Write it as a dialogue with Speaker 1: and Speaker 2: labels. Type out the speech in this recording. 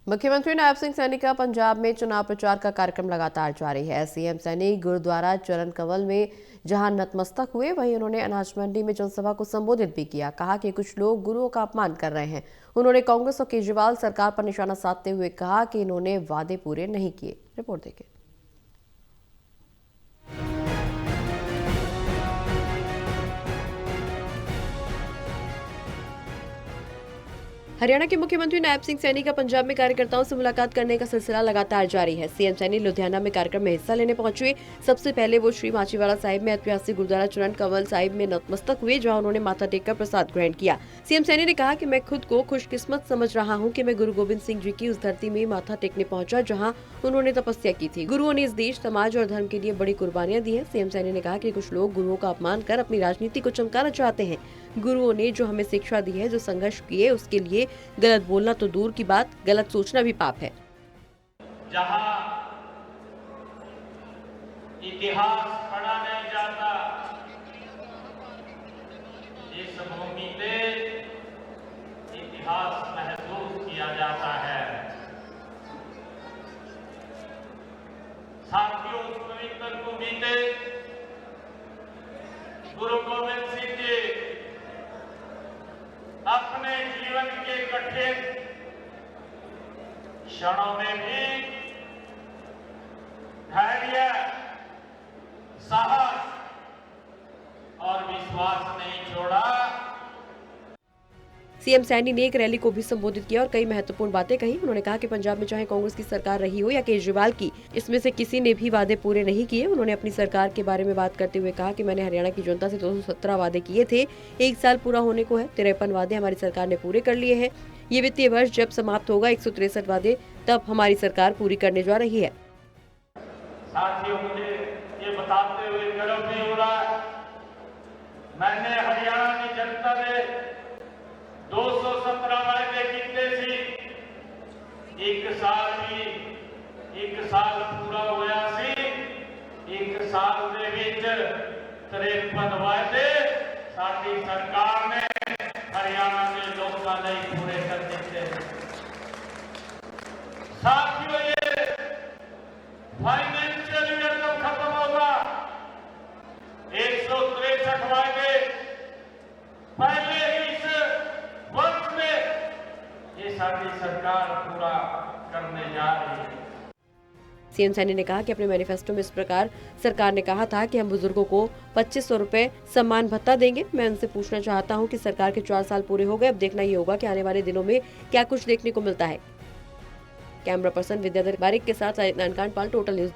Speaker 1: मुख्यमंत्री नायब सिंह सैनी का पंजाब में चुनाव प्रचार का कार्यक्रम लगातार जारी है। सीएम सैनी गुरुद्वारा चरण कंवल में जहां नतमस्तक हुए, वहीं उन्होंने अनाज मंडी में जनसभा को संबोधित भी किया। कहा कि कुछ लोग गुरुओं का अपमान कर रहे हैं। उन्होंने कांग्रेस और केजरीवाल सरकार पर निशाना साधते हुए कहा कि इन्होंने वादे पूरे नहीं किए। रिपोर्ट देखिए। हरियाणा के मुख्यमंत्री नायब सिंह सैनी का पंजाब में कार्यकर्ताओं से मुलाकात करने का सिलसिला लगातार जारी है। सीएम सैनी लुधियाना में कार्यक्रम में हिस्सा लेने पहुंचे। सबसे पहले वो श्री माचीवाड़ा साहिब में ऐतिहासिक गुरुद्वारा चरण कंवल साहिब में नतमस्तक हुए, जहां उन्होंने माथा टेककर प्रसाद ग्रहण किया। सीएम सैनी ने कहा कि मैं खुद को खुशकिस्मत समझ रहा हूं कि मैं गुरु गोविंद सिंह जी की उस धरती में माथा टेकने पहुंचा जहां उन्होंने तपस्या की थी। गुरुओं ने इस देश, समाज और धर्म के लिए बड़ी कुर्बानियां दी है। सीएम सैनी ने कहा कि कुछ लोग गुरुओं का अपमान कर अपनी राजनीति को चमकाना चाहते हैं। गुरुओं ने जो हमें शिक्षा दी है, जो संघर्ष किए, उसके लिए गलत बोलना तो दूर की बात, गलत सोचना भी पाप है।
Speaker 2: जहां इतिहास पढ़ा नहीं जाता, इस भूमि पे इतिहास महसूस किया जाता है। साथियों, उस पवित्र भूमि पे गुरु गोविंद सिंह जी अपने जीवन के कठिन क्षणों में भी धैर्य, साहस और विश्वास नहीं छोड़ा।
Speaker 1: सीएम सैनी ने एक रैली को भी संबोधित किया और कई महत्वपूर्ण बातें कही। उन्होंने कहा कि पंजाब में चाहे कांग्रेस की सरकार रही हो या केजरीवाल की, इसमें से किसी ने भी वादे पूरे नहीं किए। उन्होंने अपनी सरकार के बारे में बात करते हुए कहा कि मैंने हरियाणा की जनता से 217 वादे किए थे। 1 साल पूरा होने को है, 53 वादे हमारी सरकार ने पूरे कर लिए हैं। ये वित्तीय वर्ष जब समाप्त होगा, 163 वादे तब हमारी सरकार पूरी करने जा रही है।
Speaker 2: साथियों, मुझे ये बताते हुए गर्व भी हो रहा है, मैंने हरियाणा की जनता ने 217 वादे किए सी। एक साल पूरा होया सी। 1 साल दे विच 53 वादे साडी सरकार ने हरियाणा के लोगों लिए पूरे कर दिए। साथियों, ये फाइनेंशियल ईयर जब खत्म होगा, 163 वादे पहले ही इस वर्ष में ये सारी सरकार पूरा करने जा रही है।
Speaker 1: सीएम सैनी ने कहा कि अपने मैनिफेस्टो में इस प्रकार सरकार ने कहा था कि हम बुजुर्गों को 2500 रुपए सम्मान भत्ता देंगे। मैं उनसे पूछना चाहता हूं कि सरकार के 4 साल पूरे हो गए, अब देखना ये होगा कि आने वाले दिनों में क्या कुछ देखने को मिलता है। कैमरा पर्सन विद्याधर बारिक के साथ नानकान पाल, टोटल न्यूज।